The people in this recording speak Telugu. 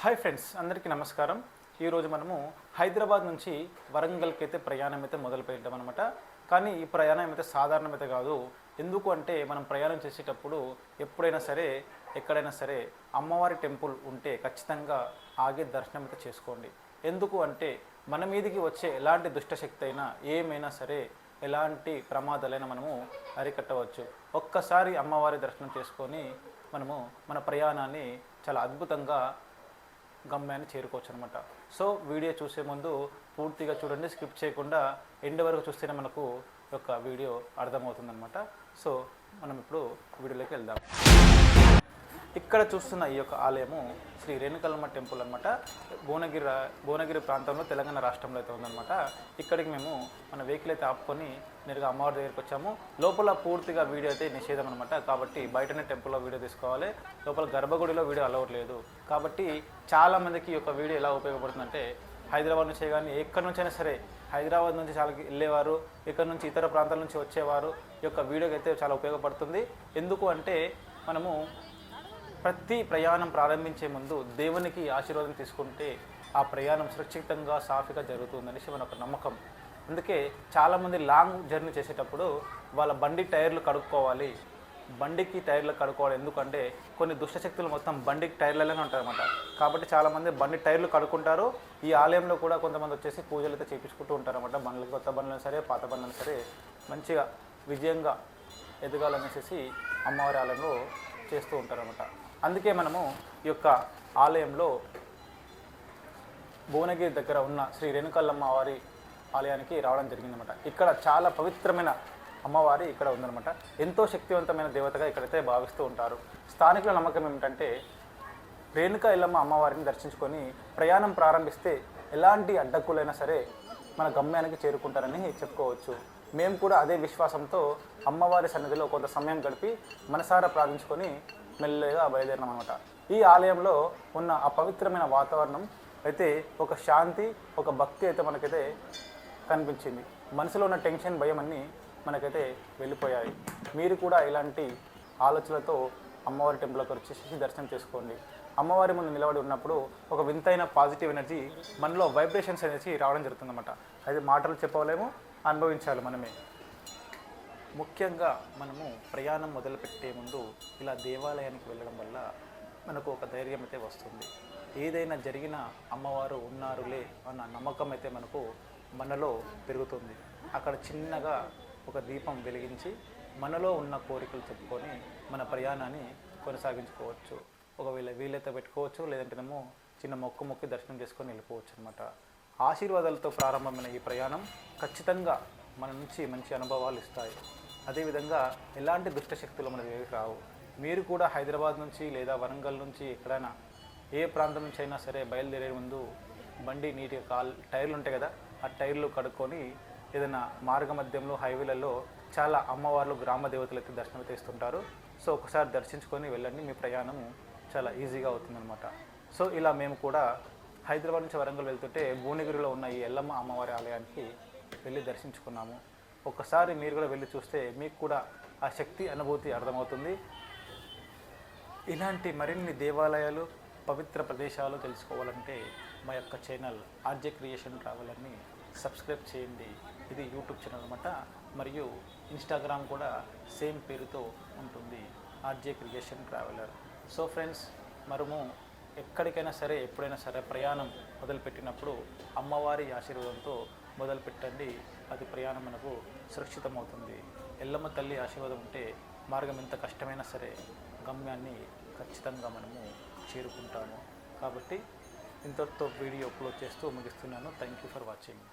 హాయ్ ఫ్రెండ్స్, అందరికీ నమస్కారం. ఈరోజు మనము హైదరాబాద్ నుంచి వరంగల్కి అయితే ప్రయాణం అయితే మొదలు పెట్టాం అనమాట. కానీ ఈ ప్రయాణం అయితే సాధారణమైతే కాదు. ఎందుకు అంటే మనం ప్రయాణం చేసేటప్పుడు ఎప్పుడైనా సరే ఎక్కడైనా సరే అమ్మవారి టెంపుల్ ఉంటే ఖచ్చితంగా ఆగి దర్శనం అయితే చేసుకోండి. ఎందుకు అంటే మన మీదికి వచ్చే ఎలాంటి దుష్టశక్తి అయినా ఏమైనా సరే ఎలాంటి ప్రమాదాలైనా మనము అరికట్టవచ్చు. ఒక్కసారి అమ్మవారి దర్శనం చేసుకొని మనము మన ప్రయాణాన్ని చాలా అద్భుతంగా గమ్యాన్ని చేరుకోవచ్చు అనమాట. సో వీడియో చూసే ముందు పూర్తిగా చూడండి, స్కిప్ చేయకుండా ఎండ్ వరకు చూస్తేనే మనకు యొక్క వీడియో అర్థమవుతుందన్నమాట. సో మనం ఇప్పుడు వీడియోలోకి వెళ్దాం. ఇక్కడ చూస్తున్న ఈ యొక్క ఆలయము శ్రీ రేణుకలమ్మ టెంపుల్ అనమాట. భువనగిరి ప్రాంతంలో తెలంగాణ రాష్ట్రంలో అయితే ఉందన్నమాట. ఇక్కడికి మేము మన వెహికల్ అయితే ఆపుకొని నేరుగా అమ్మవారి దగ్గరికి వచ్చాము. లోపల పూర్తిగా వీడియో అయితే నిషేధం అనమాట. కాబట్టి బయటనే టెంపుల్లో వీడియో తీసుకోవాలి. లోపల గర్భగుడిలో వీడియో అలౌడ్ లేదు. కాబట్టి చాలామందికి ఈ యొక్క వీడియో ఎలా ఉపయోగపడుతుందంటే హైదరాబాద్ నుంచి కానీ ఎక్కడి నుంచైనా సరే, హైదరాబాద్ నుంచి చాలా వెళ్ళేవారు, ఇక్కడ నుంచి ఇతర ప్రాంతాల నుంచి వచ్చేవారు ఈ యొక్క వీడియోకి అయితే చాలా ఉపయోగపడుతుంది. ఎందుకు అంటే మనము ప్రతి ప్రయాణం ప్రారంభించే ముందు దేవునికి ఆశీర్వాదం తీసుకుంటే ఆ ప్రయాణం సురక్షితంగా సాఫీగా జరుగుతుందనేసి మన ఒక నమ్మకం. అందుకే చాలామంది లాంగ్ జర్నీ చేసేటప్పుడు వాళ్ళ బండి టైర్లు కడుక్కోవాలి, బండికి టైర్లు కడుక్కోవాలి. ఎందుకంటే కొన్ని దుష్టశక్తులు మొత్తం బండికి టైర్లలోనే ఉంటారన్నమాట. కాబట్టి చాలామంది బండి టైర్లు కడుక్కుంటారు. ఈ ఆలయంలో కూడా కొంతమంది వచ్చేసి పూజలు అయితే చేయించుకుంటూ ఉంటారన్నమాట. బండ్లకి, కొత్త బండ్లైనా సరే పాత బండ్లైనా సరే మంచిగా విజయంగా ఎదగాలనేసి అమ్మవారి ఆలయంలో చేస్తూ ఉంటారన్నమాట. అందుకే మనము ఈ యొక్క ఆలయంలో భువనగిరి దగ్గర ఉన్న శ్రీ రేణుకల్లమ్మ వారి ఆలయానికి రావడం జరిగిందన్నమాట. ఇక్కడ చాలా పవిత్రమైన అమ్మవారి ఇక్కడ ఉందన్నమాట. ఎంతో శక్తివంతమైన దేవతగా ఇక్కడైతే భావిస్తూ ఉంటారు. స్థానికుల నమ్మకం ఏమిటంటే రేణుక ఎల్లమ్మ అమ్మవారిని దర్శించుకొని ప్రయాణం ప్రారంభిస్తే ఎలాంటి అడ్డంకులైనా సరే మన గమ్యానికి చేరుకుంటారని చెప్పుకోవచ్చు. మేము కూడా అదే విశ్వాసంతో అమ్మవారి సన్నిధిలో కొంత సమయం గడిపి మనసారా ప్రార్థించుకొని మెల్లగా బయలుదేరినాం అనమాట. ఈ ఆలయంలో ఉన్న ఆ పవిత్రమైన వాతావరణం అయితే ఒక శాంతి, ఒక భక్తి అయితే మనకైతే కనిపించింది. మనసులో ఉన్న టెన్షన్, భయం అన్నీ మనకైతే వెళ్ళిపోయాయి. మీరు కూడా ఇలాంటి ఆలోచనలతో అమ్మవారి టెంపుల్కి వచ్చేసి దర్శనం చేసుకోండి. అమ్మవారి ముందు నిలబడి ఉన్నప్పుడు ఒక వింతైన పాజిటివ్ ఎనర్జీ, మనలో వైబ్రేషన్స్ అనేది రావడం జరుగుతుందన్నమాట. అది మాటలు చెప్పలేము, అనుభవించాలి మనమే. ముఖ్యంగా మనము ప్రయాణం మొదలుపెట్టే ముందు ఇలా దేవాలయానికి వెళ్ళడం వల్ల మనకు ఒక ధైర్యం అయితే వస్తుంది. ఏదైనా జరిగిన అమ్మవారు ఉన్నారులే అన్న నమ్మకం అయితే మనలో పెరుగుతుంది. అక్కడ చిన్నగా ఒక దీపం వెలిగించి మనలో ఉన్న కోరికలు చెప్పుకొని మన ప్రయాణాన్ని కొనసాగించుకోవచ్చు. ఒకవేళ వీలైతే పెట్టుకోవచ్చు, లేదంటేనేమో చిన్న మొక్కి దర్శనం చేసుకొని వెళ్ళిపోవచ్చు అనమాట. ఆశీర్వాదాలతో ప్రారంభమైన ఈ ప్రయాణం ఖచ్చితంగా మన నుంచి మంచి అనుభవాలు ఇస్తాయి. అదేవిధంగా ఎలాంటి దుష్టశక్తులు మన దగ్గరికి రావు. మీరు కూడా హైదరాబాద్ నుంచి లేదా వరంగల్ నుంచి ఎక్కడైనా ఏ ప్రాంతం నుంచి అయినా సరే బయలుదేరే ముందు బండి నీట్గా టైర్లు ఉంటాయి కదా, ఆ టైర్లు కడుక్కొని ఏదైనా మార్గ మధ్యంలో హైవేలలో చాలా అమ్మవార్లు, గ్రామ దేవతలు అయితే దర్శనం అయితే ఇస్తుంటారు. సో ఒకసారి దర్శించుకొని వెళ్ళండి, మీ ప్రయాణం చాలా ఈజీగా అవుతుందన్నమాట. సో ఇలా మేము కూడా హైదరాబాద్ నుంచి వరంగల్ వెళ్తుంటే భువనగిరిలో ఉన్న ఈ ఎల్లమ్మ అమ్మవారి ఆలయానికి వెళ్ళి దర్శించుకున్నాము. ఒక్కసారి మీరు కూడా వెళ్ళి చూస్తే మీకు కూడా ఆ శక్తి అనుభూతి అర్థమవుతుంది. ఇలాంటి మరిన్ని దేవాలయాలు, పవిత్ర ప్రదేశాలు తెలుసుకోవాలంటే మా యొక్క ఛానల్ ఆర్జే క్రియేషన్ ట్రావెలర్ని సబ్స్క్రైబ్ చేయండి. ఇది యూట్యూబ్ ఛానల్ అనమాట. మరియు ఇన్స్టాగ్రామ్ కూడా సేమ్ పేరుతో ఉంటుంది, RJ creation traveller. So friends, మనము ఎక్కడికైనా సరే ఎప్పుడైనా సరే ప్రయాణం మొదలుపెట్టినప్పుడు అమ్మవారి ఆశీర్వాదంతో మొదలుపెట్టండి. అది ప్రయాణం మనకు సురక్షితమవుతుంది. ఎల్లమ్మ తల్లి ఆశీర్వాదం ఉంటే మార్గం ఎంత కష్టమైనా సరే గమ్యాన్ని ఖచ్చితంగా మనము చేరుకుంటాము. కాబట్టి ఇంతటితో వీడియో అప్లోడ్ చేస్తూ ముగిస్తున్నాను. Thank you for watching.